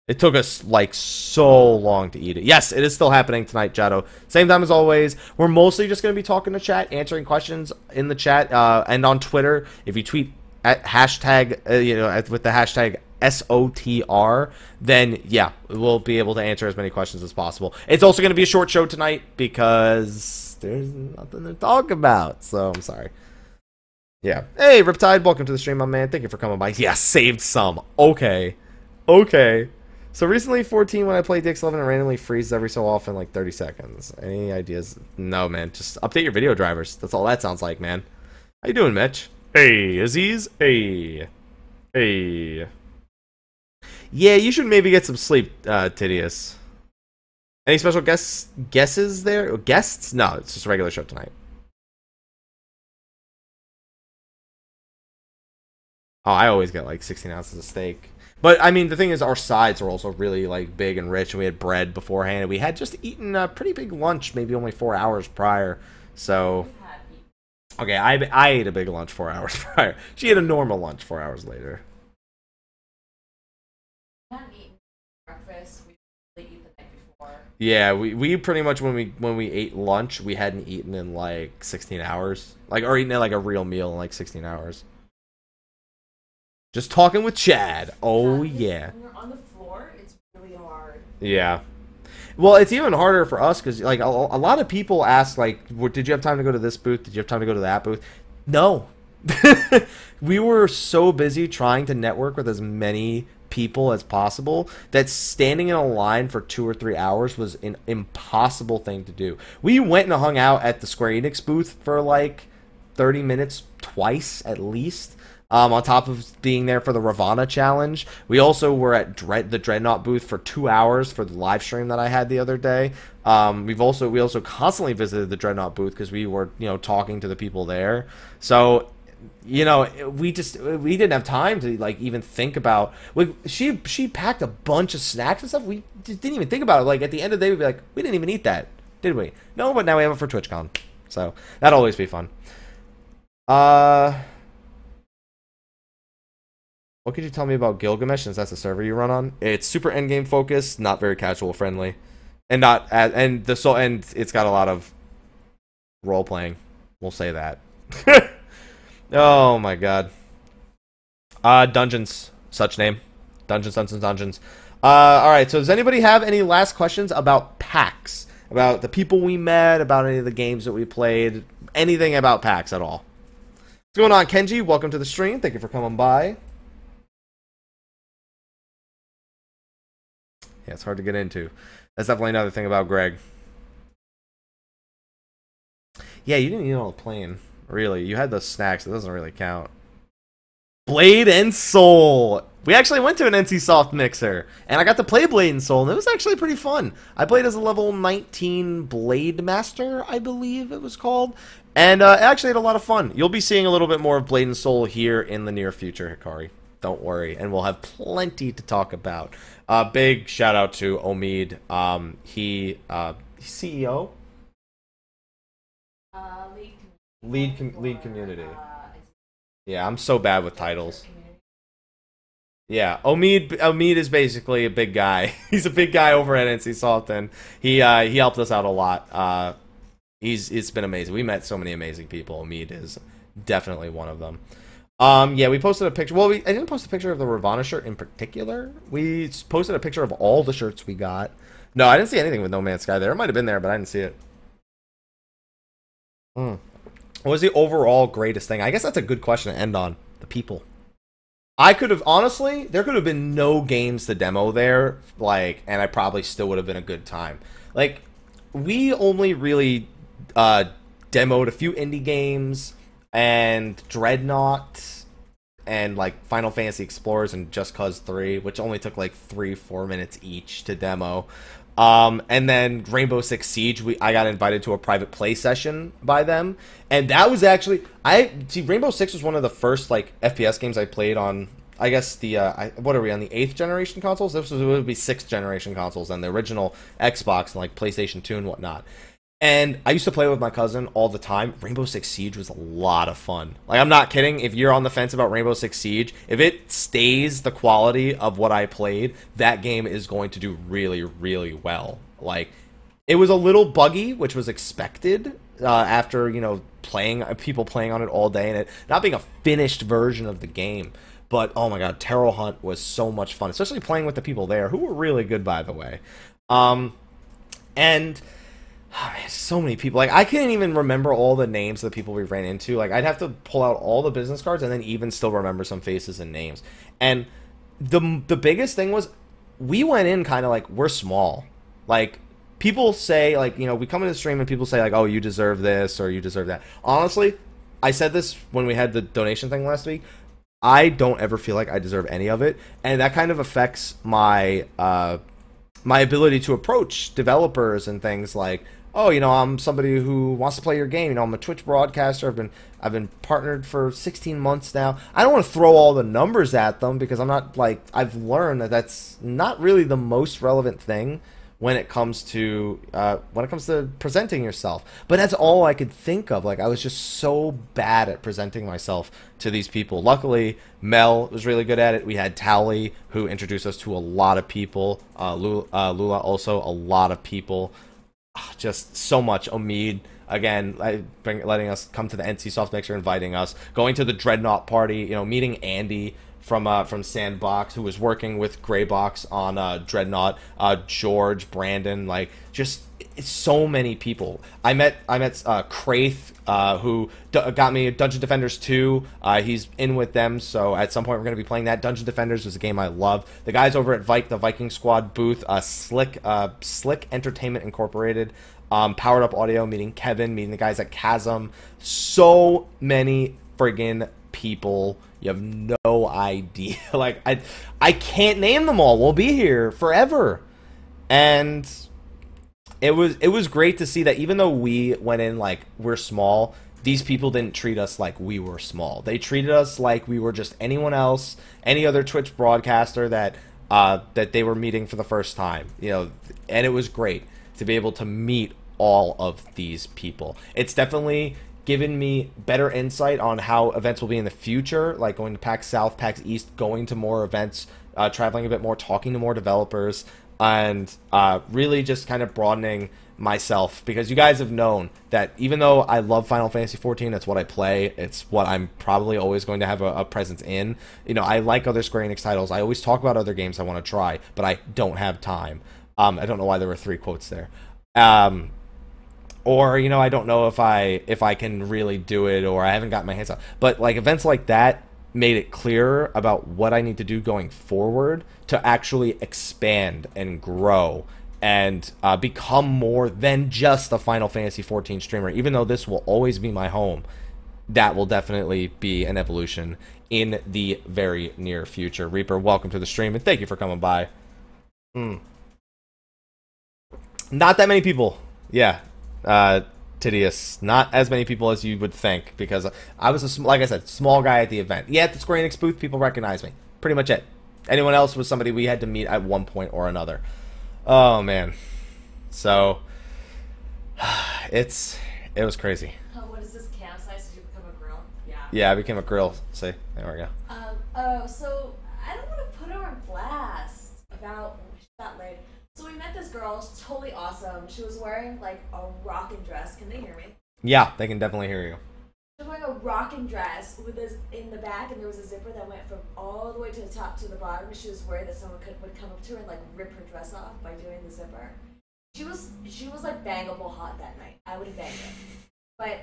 It took us like so long to eat it. Yes, it is still happening tonight, Jado. Same time as always. We're mostly just going to be talking to chat, answering questions in the chat, and on Twitter. If you tweet at hashtag, with the hashtag SOTR, then yeah, we'll be able to answer as many questions as possible. It's also going to be a short show tonight because there's nothing to talk about. So I'm sorry. Yeah. Hey, Riptide, welcome to the stream, my man. Thank you for coming by. Yeah, saved some. Okay. So recently 14 when I play DX11 it randomly freezes every so often like 30 seconds. Any ideas? No, man. Just update your video drivers. That's all that sounds like, man. How you doing, Mitch? Hey, Aziz. Hey. Yeah, you should maybe get some sleep, Tidius. Any special guesses there? Guests? No, it's just a regular show tonight. Oh, I always get like 16 ounces of steak. But, I mean, the thing is, our sides are also really, like, big and rich, and we had bread beforehand, and we had just eaten a pretty big lunch, maybe only 4 hours prior, so... Okay, I ate a big lunch 4 hours prior. She ate a normal lunch 4 hours later. We hadn't eaten breakfast, we really eat the night before. Yeah, we pretty much, when we ate lunch, we hadn't eaten in, like, 16 hours. Like, or eaten, like, a real meal in, like, 16 hours. Just talking with Chad. Oh, yeah. When you're on the floor, it's really hard. Yeah. Well, it's even harder for us because, like, a lot of people ask, like, did you have time to go to this booth? Did you have time to go to that booth? No. We were so busy trying to network with as many people as possible that standing in a line for 2 or 3 hours was an impossible thing to do. We went and hung out at the Square Enix booth for, like, 30 minutes twice at least. On top of being there for the Ravana challenge, we also were at the Dreadnought booth for 2 hours for the live stream that I had the other day. We also constantly visited the Dreadnought booth because we were talking to the people there. So we didn't have time to like even think about. Like she packed a bunch of snacks and stuff. We just didn't even think about it. Like at the end of the day, we'd be like, we didn't even eat that, did we? No, but now we have it for TwitchCon, so that'll always be fun. What could you tell me about Gilgamesh, since that's the server you run on? It's super endgame focused, not very casual friendly, and it's got a lot of role playing. We'll say that. Oh my god. Dungeons, such name. Dungeons. All right. So does anybody have any last questions about PAX? About the people we met? About any of the games that we played? Anything about PAX at all? What's going on, Kenji? Welcome to the stream. Thank you for coming by. Yeah, it's hard to get into. That's definitely another thing about Greg. Yeah, you didn't eat all the plane. Really. You had those snacks. It doesn't really count. Blade and Soul. We actually went to an NC Soft mixer. And I got to play Blade and Soul. And it was actually pretty fun. I played as a level 19 Blade Master, I believe it was called. And I actually had a lot of fun. You'll be seeing a little bit more of Blade and Soul here in the near future, Hikari. Don't worry. And we'll have plenty to talk about. Big shout out to Omid. He's CEO? Lead community. Yeah, I'm so bad with titles. Yeah, Omid is basically a big guy. He's a big guy over at NC Soft, and he helped us out a lot. It's been amazing. We met so many amazing people. Omid is definitely one of them. Yeah, we posted a picture. Well, I didn't post a picture of the Ravana shirt in particular. We posted a picture of all the shirts we got. No, I didn't see anything with No Man's Sky there. It might have been there, but I didn't see it. What was the overall greatest thing? I guess that's a good question to end on. The people. I could have, honestly, there could have been no games to demo there, like, and I probably still would have been a good time. Like, we only really demoed a few indie games, and Dreadnought, and like Final Fantasy Explorers and Just Cause 3, which only took like 3-4 minutes each to demo. And then Rainbow Six Siege, I got invited to a private play session by them, and that was actually Rainbow Six was one of the first like FPS games I played on. I guess the what are we on, the 8th generation consoles? It would be 6th generation consoles and the original Xbox and like PlayStation 2 and whatnot. And I used to play with my cousin all the time. Rainbow Six Siege was a lot of fun. Like, I'm not kidding. If you're on the fence about Rainbow Six Siege, if it stays the quality of what I played, that game is going to do really, really well. Like, it was a little buggy, which was expected after, you know, people playing on it all day and it not being a finished version of the game. But, oh my god, Terror Hunt was so much fun, especially playing with the people there, who were really good, by the way. And... oh, man, so many people. Like, I can't even remember all the names of the people we ran into. Like, I'd have to pull out all the business cards and then even still remember some faces and names. And the biggest thing was we went in kind of like, we're small. Like, people say, like, you know, we come into the stream and people say, like, oh, you deserve this or you deserve that. Honestly, I said this when we had the donation thing last week. I don't ever feel like I deserve any of it. And that kind of affects my my ability to approach developers and things like, oh, you know, I'm somebody who wants to play your game. You know, I'm a Twitch broadcaster. I've been partnered for 16 months now. I don't want to throw all the numbers at them because I'm not like, I've learned that that's not really the most relevant thing when it comes to presenting yourself. But that's all I could think of. Like, I was just so bad at presenting myself to these people. Luckily, Mel was really good at it. We had Tally, who introduced us to a lot of people. Lula also, a lot of people. Just so much. Omid, again, letting us come to the NC Soft Mixer, inviting us, going to the Dreadnought party, you know, meeting Andy from Sandbox, who was working with Greybox on Dreadnought, George, Brandon, like, just it's so many people. I met Kraith, who got me Dungeon Defenders 2. He's in with them, so at some point we're going to be playing that. Dungeon Defenders was a game I love. The guys over at the Viking Squad booth, Slick Entertainment Incorporated, Powered Up Audio, meeting Kevin, meeting the guys at Chasm. So many friggin' people. You have no idea. Like, I can't name them all. We'll be here forever. And it was great to see that even though we went in like we're small, these people didn't treat us like we were small. They treated us like we were just anyone else, any other Twitch broadcaster that they were meeting for the first time. You know, and it was great to be able to meet all of these people. It's definitely given me better insight on how events will be in the future, like going to PAX South, PAX East, going to more events, traveling a bit more, talking to more developers, and really just kind of broadening myself, because you guys have known that even though I love Final Fantasy XIV, that's what I play, it's what I'm probably always going to have a presence in. You know, I like other Square Enix titles. I always talk about other games I want to try, but I don't have time. I don't know why there were 3 quotes there. Or, you know, I don't know if I can really do it, or I haven't gotten my hands on. But like events like that made it clearer about what I need to do going forward to actually expand and grow and become more than just a Final Fantasy XIV streamer. Even though this will always be my home, that will definitely be an evolution in the very near future. Reaper, welcome to the stream, and thank you for coming by. Not that many people. Yeah. Tidius, not as many people as you would think, because I was like I said, small guy at the event. Yeah, at the Square Enix booth, people recognized me. Pretty much it. Anyone else was somebody we had to meet at one point or another. Oh man, so it was crazy. Oh, what is this campsite? Did you become a grill? Yeah. Yeah, I became a grill. See, there we go. So I don't want to put her on blast about that late. So we met this girl, she's totally awesome. She was wearing like a rockin' dress. Can they hear me? Yeah, they can definitely hear you. She was wearing a rockin' dress with this in the back, and there was a zipper that went from all the way to the top to the bottom. She was worried that someone would come up to her and like rip her dress off by doing the zipper. She was like bangable hot that night. I would have banged her. But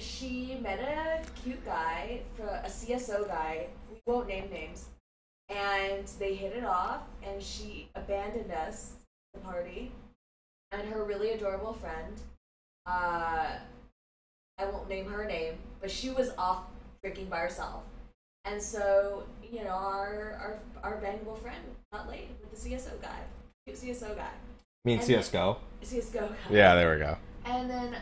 she met a cute guy, a CSO guy. We won't name names. And they hit it off, and she abandoned us at the party. And her really adorable friend, I won't name her name, but she was off drinking by herself. And so, you know, our bangable friend got laid with the CSO guy, cute CSO guy. You mean CSGO? CSGO guy. Yeah, there we go. And then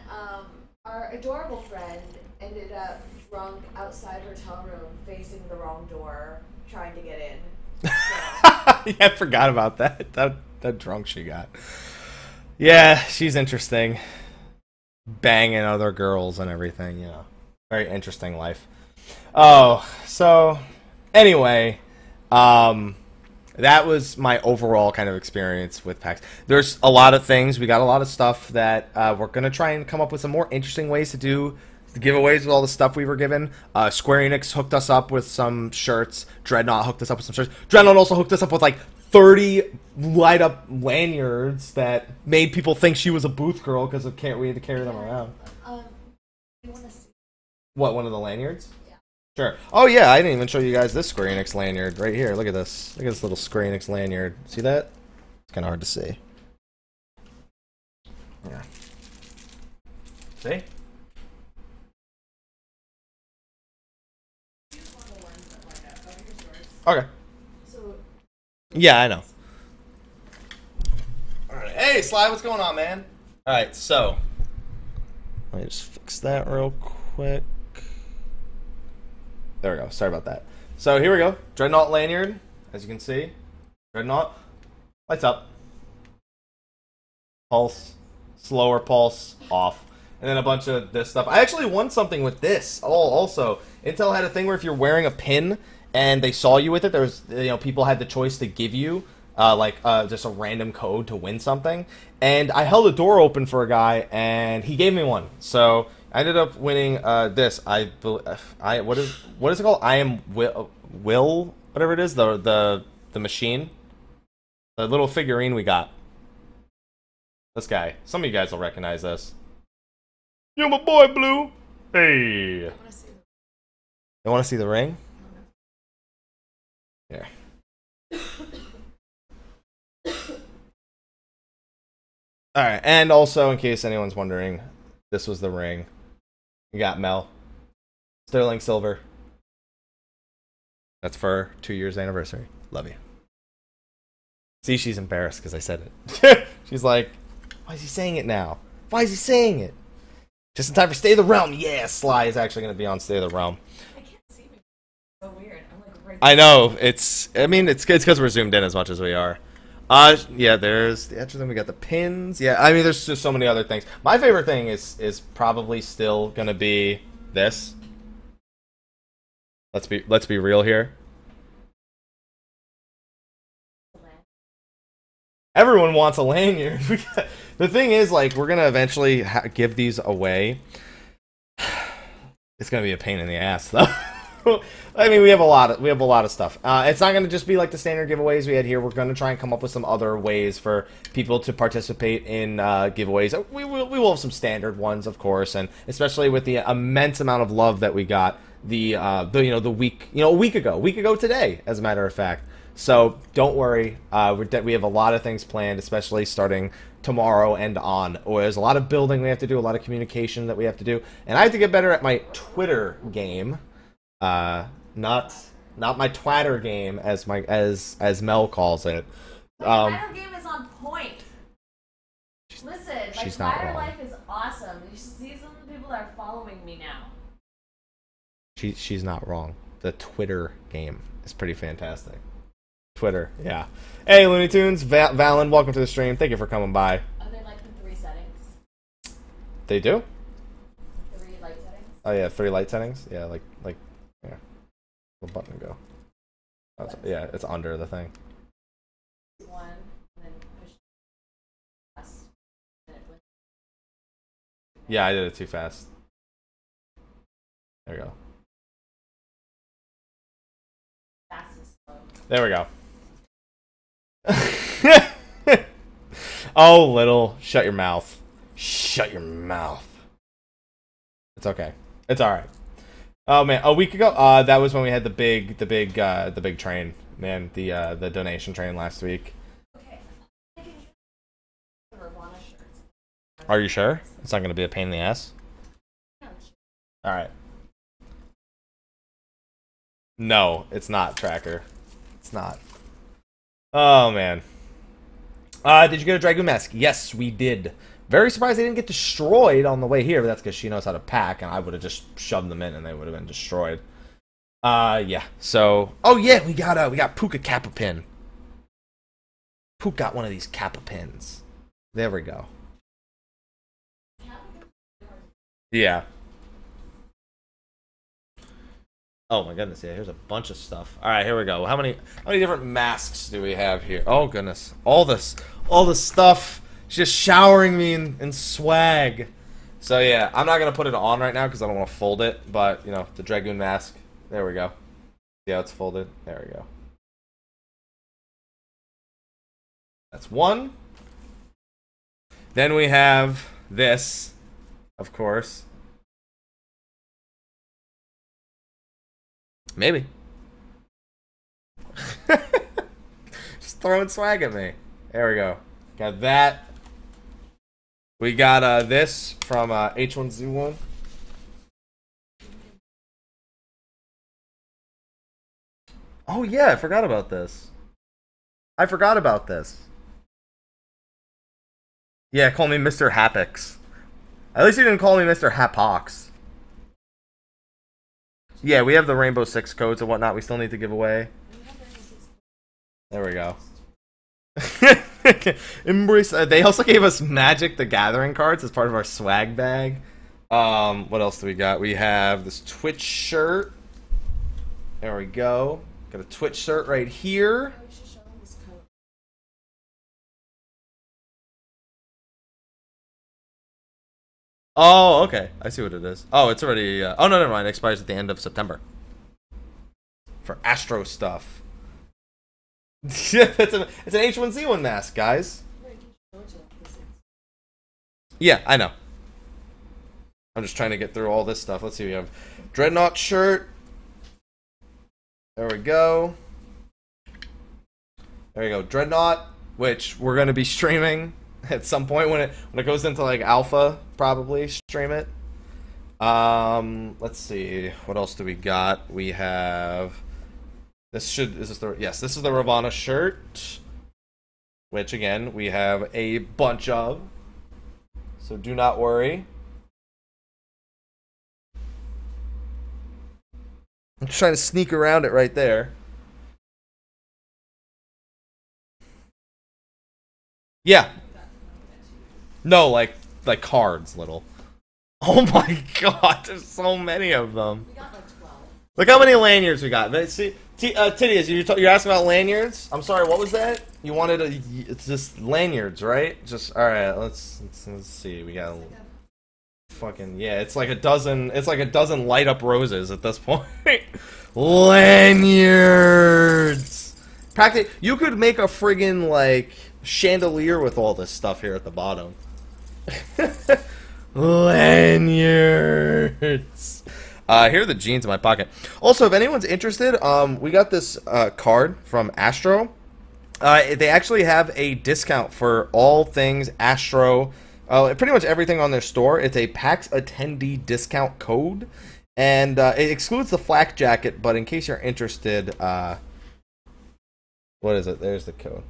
our adorable friend ended up drunk outside her hotel room, facing the wrong door, trying to get in. So. Yeah, I forgot about that. That drunk she got. Yeah, she's interesting. banging other girls and everything. You know, very interesting life. Oh, so anyway, that was my overall kind of experience with PAX. There's a lot of things. We got a lot of stuff that we're going to try and come up with some more interesting ways to do the giveaways with all the stuff we were given. Square Enix hooked us up with some shirts. Dreadnought hooked us up with some shirts. Dreadnought also hooked us up with like 30 light-up lanyards that made people think she was a booth girl because we had to carry them around. You want to see? What, one of the lanyards? Yeah. Sure. Oh yeah, I didn't even show you guys this Square Enix lanyard right here. Look at this. Look at this little Square Enix lanyard. See that? It's kind of hard to see. Yeah. See? Okay. So. Yeah, I know. Alright. Hey, Sly, what's going on, man? Alright, so. Let me just fix that real quick. There we go. Sorry about that. So here we go. Dreadnought lanyard, as you can see. Dreadnought. Lights up. Pulse. Slower pulse. Off. And then a bunch of this stuff. I actually won something with this. Oh, also. Intel had a thing where if you're wearing a pin and they saw you with it, there was, people had the choice to give you just a random code to win something. And I held a door open for a guy, and he gave me one. So I ended up winning this. What is it called? I am Will, whatever it is, the machine, the little figurine we got. This guy. Some of you guys will recognize this. You're my boy, Blue. Hey. You want to see the ring? Yeah. Alright, and also, in case anyone's wondering, this was the ring. You got Mel. Sterling Silver. That's for our 2 years anniversary. Love you. See, she's embarrassed because I said it. She's like, why is he saying it now? Why is he saying it? Just in time for Stay of the Realm. Yeah, Sly is actually going to be on Stay of the Realm. I can't see me. It's so weird. I'm like right I know. It's because we're zoomed in as much as we are. Yeah, there's the extra thing. We got the pins. Yeah, I mean, there's just so many other things. My favorite thing is probably still gonna be this. Let's be real here. Everyone wants a lanyard. The thing is, like, we're gonna eventually give these away. It's gonna be a pain in the ass, though. I mean, we have a lot of stuff. It's not going to just be like the standard giveaways we had here. We're going to try and come up with some other ways for people to participate in giveaways. We will have some standard ones, of course, and especially with the immense amount of love that we got a week ago today, as a matter of fact. So don't worry. We have a lot of things planned, especially starting tomorrow and on. There's a lot of building we have to do, a lot of communication that we have to do, and I have to get better at my Twitter game. Not my twatter game, as Mel calls it. My twatter game is on point. Listen, my twatter life is awesome. You should see some of the people that are following me now. She's not wrong. The Twitter game is pretty fantastic. Twitter, yeah. Hey, Looney Tunes, Valen, welcome to the stream. Thank you for coming by. Oh, they like the 3 settings. They do? 3 light settings. Oh yeah, 3 light settings. Yeah, like. Yeah. Where'd the button go? Oh, yeah, it's under the thing. 1, and then push fast. Yeah, I did it too fast. There we go. Fast and slow. There we go. Oh, little. Shut your mouth. Shut your mouth. It's okay. It's alright. Oh man, a week ago, that was when we had the big train, man, the donation train last week. Okay. Are you sure? It's not going to be a pain in the ass? All right. No, it's not, Tracker. It's not. Oh man. Did you get a Dragoon mask? Yes, we did. Very surprised they didn't get destroyed on the way here, but that's because she knows how to pack, and I would have just shoved them in, and they would have been destroyed. Yeah. So, oh yeah, we got Puka Kappa pin. Pook got one of these Kappa pins. There we go. Yeah. Oh my goodness, yeah, here's a bunch of stuff. Alright, here we go. How many different masks do we have here? Oh goodness. All this stuff. Just showering me in swag. So yeah, I'm not gonna put it on right now because I don't want to fold it, but you know, the Dragoon mask. There we go. See how it's folded? There we go. That's one. Then we have this, of course. Maybe. Just throwing swag at me. There we go. Got that. We got this from H1Z1. Oh yeah, I forgot about this. Yeah, call me Mr. Happix. At least you didn't call me Mr. Hapox. Yeah, we have the Rainbow Six codes and whatnot we still need to give away. There we go. Embrace. They also gave us Magic the Gathering cards as part of our swag bag. What else do we got? We have this Twitch shirt. There we go. Got a Twitch shirt right here. Oh, okay. I see what it is. Oh, it's already... oh, no, never mind. It expires at the end of September. For Astro stuff. it's an H1Z1 mask, guys. Yeah, I know. I'm just trying to get through all this stuff. Let's see. We have Dreadnought shirt. There we go. There you go. Dreadnought, which we're going to be streaming at some point when it goes into like alpha, probably stream it. Let's see. What else do we got? We have this is the Ravana shirt, which again we have a bunch of. So do not worry. I'm just trying to sneak around it right there. Yeah. No, like cards, little. Oh my god, there's so many of them. We got like 12. Look how many lanyards we got. See, Tidius, you're asking about lanyards? I'm sorry, what was that? You wanted it's just lanyards, right? Just alright, let's see. We got fucking yeah, it's like a dozen light up roses at this point. Lanyards. Practically, you could make a friggin' like chandelier with all this stuff here at the bottom. Lanyards. Here are the jeans in my pocket. Also, if anyone's interested, we got this card from Astro. They actually have a discount for all things Astro. Pretty much everything on their store. It's a PAX attendee discount code, and it excludes the flak jacket. But in case you're interested, what is it? There's the code.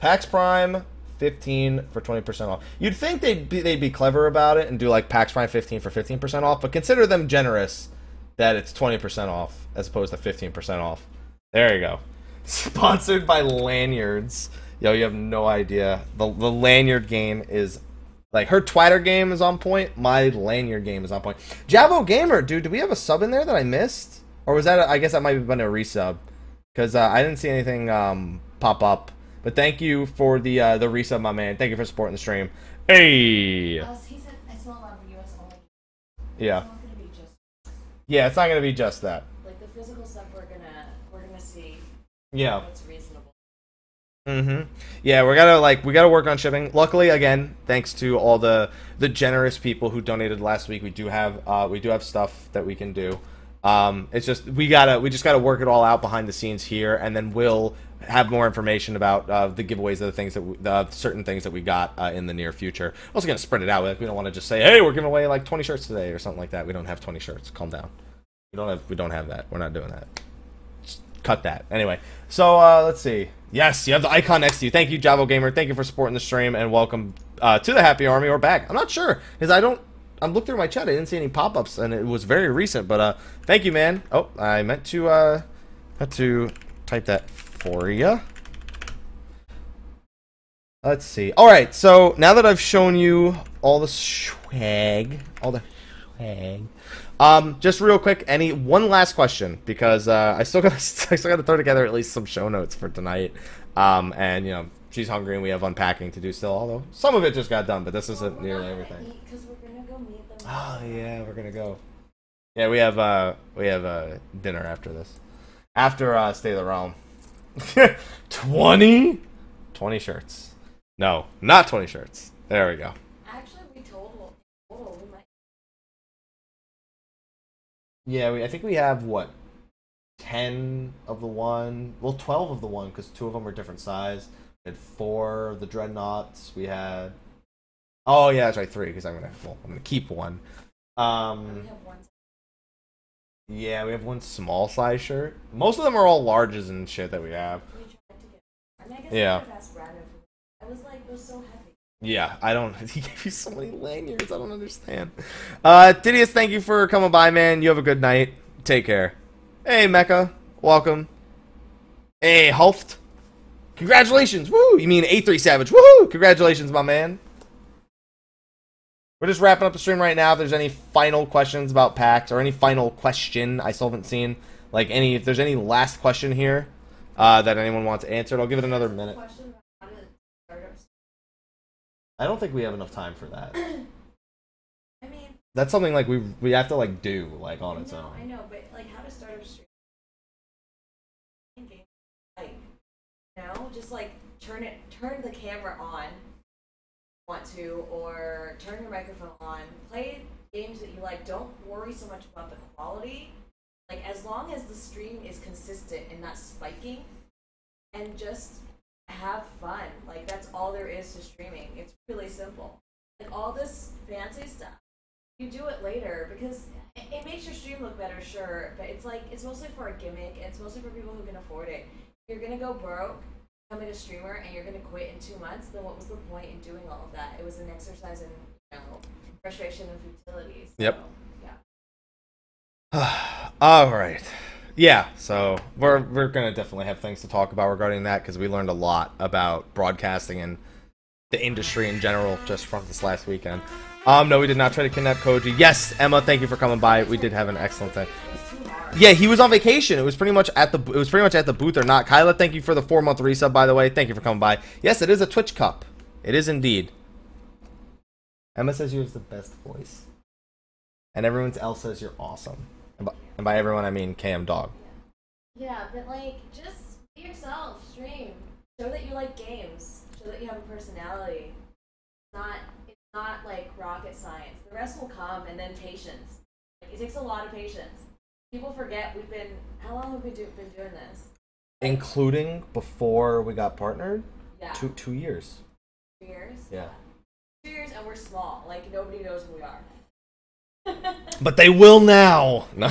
PAX Prime 15 for 20% off. You'd think they'd be clever about it and do like PAX Prime 15 for 15% off, but consider them generous that it's 20% off as opposed to 15% off. There you go. Sponsored by Lanyards. Yo, you have no idea. The lanyard game is like her Twitter game is on point. My lanyard game is on point. Javo Gamer, dude, do we have a sub in there that I missed, or was that? I guess that might have been a resub because I didn't see anything pop up. But thank you for the resub, my man. Thank you for supporting the stream. Hey. He said it's not allowed for US only. Yeah. It's not gonna be just. Yeah, it's not gonna be just that. Like the physical stuff, we're gonna see. Yeah. What's reasonable. Yeah, we gotta work on shipping. Luckily, again, thanks to all the generous people who donated last week, we do have stuff that we can do. It's just we just gotta work it all out behind the scenes here, and then we'll have more information about the giveaways of the things that certain things that we got in the near future. Also gonna spread it out. Like, we don't want to just say, hey, we're giving away like 20 shirts today or something like that. We don't have 20 shirts. Calm down. We don't have that. We're not doing that. Just cut that. Anyway, so let's see. Yes, you have the icon next to you. Thank you, Javo Gamer. Thank you for supporting the stream, and welcome to the Happy Army or back. I'm not sure because I'm looking through my chat. I didn't see any pop-ups, and it was very recent. But thank you, man. Oh, I meant to type that for you. Let's see. All right, so now that I've shown you all the swag, just real quick, one last question because I still got to throw together at least some show notes for tonight. And you know, she's hungry and we have unpacking to do still. Although some of it just got done, but this isn't nearly everything. Because we're gonna go meet them. Oh yeah, we're gonna go. Yeah, we have dinner after this. After State of the Realm. 20 shirts. No, not 20 shirts. There we go. Actually, we total we might. Yeah, I think we have what, 10 of the one. Well, 12 of the one because 2 of them are different size. We had 4 of the dreadnoughts. We had. Oh yeah, that's right, 3 because I'm gonna keep one. We have one. Yeah, we have one small size shirt. Most of them are all larges and shit that we have. We tried to get. And I guess Yeah. that's random. I was like, it was so heavy. Yeah, I don't. He gave you so many lanyards. I don't understand. Didius, thank you for coming by, man. You have a good night. Take care. Hey, Mecca. Welcome. Hey, Hulft. Congratulations. Woo! You mean A3 Savage. Woohoo! Congratulations, my man. We're just wrapping up the stream right now. If there's any final questions about PAX or any final question I still haven't seen, like if there's any last question here that anyone wants answered, I'll give it another minute. Question about how to start up. I don't think we have enough time for that. I mean, That's something like we have to like do like on its own. I know, but like how to start up stream. Thinking, like, you know, just like turn the camera on. Want to, or turn your microphone on, play games that you like. Don't worry so much about the quality, like as long as the stream is consistent and not spiking, and just have fun. Like that's all there is to streaming. It's really simple. Like all this fancy stuff, you do it later because it makes your stream look better, sure, but it's like it's mostly for a gimmick and it's mostly for people who can afford it. You're gonna go broke becoming a streamer and you're going to quit in 2 months, then what was the point in doing all of that? It was an exercise in, you know, frustration and futility. So, Yep. Yeah. All right. Yeah, so we're going to definitely have things to talk about regarding that because we learned a lot about broadcasting and the industry in general just from this last weekend. No, we did not try to kidnap Koji. Yes, Emma, thank you for coming by. We did have an excellent time. Yeah, he was on vacation. It was pretty much at the booth or not. Kyla, thank you for the 4-month resub, by the way. Thank you for coming by. Yes, it is a Twitch cup. It is indeed. Emma says you have the best voice. And everyone else says you're awesome. And by everyone, I mean KM Dog. Yeah, but like, just be yourself, stream. Show that you like games. Show that you have a personality. It's not like rocket science. The rest will come, and then patience. Like, it takes a lot of patience. People forget how long have we been doing this? Including before we got partnered? Yeah. 2 years. 2 years? Yeah. 2 years and we're small. Like, nobody knows who we are. But they will now! No.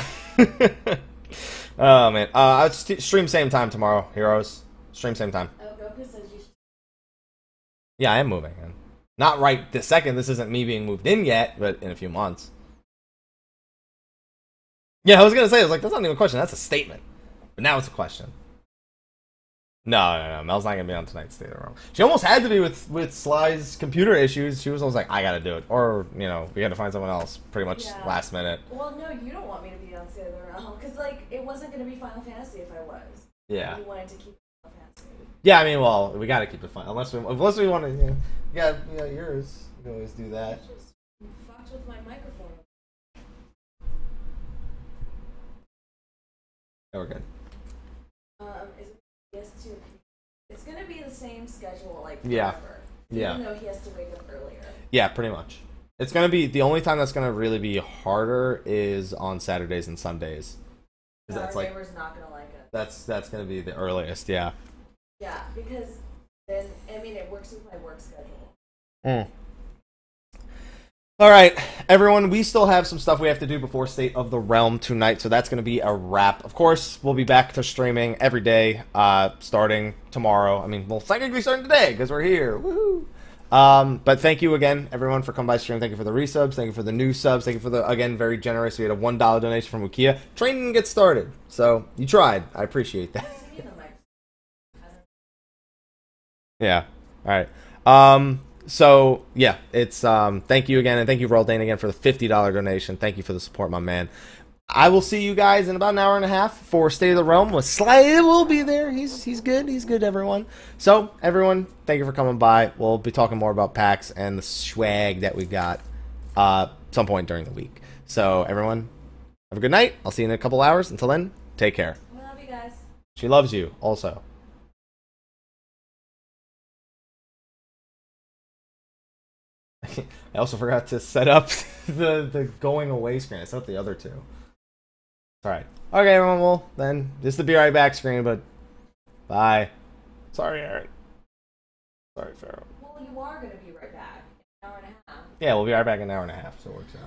Oh, man. I'll stream same time tomorrow, heroes. Stream same time. Oh, Goku says you should. Yeah, I am moving in. Not right this second. This isn't me being moved in yet, but in a few months. Yeah, I was gonna say, I was like, that's not even a question, that's a statement. But now it's a question. No, Mel's not gonna be on tonight's State of the Realm. She almost had to be with Sly's computer issues. She was almost like, I gotta do it. Or, you know, we gotta find someone else pretty much last minute. Well, no, you don't want me to be on State of the Realm. Because, like, it wasn't gonna be Final Fantasy if I was. Yeah. You wanted to keep Final Fantasy. Yeah, I mean, well, we gotta keep it fun. Unless we want to, you know, yeah, yours. You can always do that. I just fucked with my microphone. Oh, we're good. Is it yes to? It's gonna be the same schedule, like Yeah. forever. Yeah. Even though he has to wake up earlier. Yeah, pretty much. It's gonna be the only time that's gonna really be harder is on Saturdays and Sundays. Our That's like neighbor's not gonna like it. that's gonna be the earliest. Yeah. Yeah, because then I mean it works with my work schedule. Mm. All right, everyone, we still have some stuff we have to do before State of the Realm tonight, so that's going to be a wrap. Of course, we'll be back to streaming every day, starting tomorrow. I mean, well, technically starting today, because we're here. Woohoo! But thank you again, everyone, for coming by stream. Thank you for the resubs. Thank you for the new subs. Thank you for the, again, very generous. We had a $1 donation from Ukiya. Train didn't get started, so you tried. I appreciate that. Yeah. All right. So yeah, it's thank you again, and thank you Roldane again for the $50 donation. Thank you for the support, my man. I will see you guys in about an hour and a half for State of the Realm. With Sly will be there. He's good. He's good, everyone. So everyone, thank you for coming by. We'll be talking more about PAX and the swag that we got some point during the week. So everyone, have a good night. I'll see you in a couple hours. Until then, take care. We love you guys. She loves you also. I also forgot to set up the going away screen. I set up the other two. Alright. Okay, everyone, well, then, this is the be right back screen, but bye. Sorry, Aaron. Sorry, Pharaoh. Well, you are going to be right back in an hour and a half. Yeah, we'll be right back in an hour and a half, so it works out.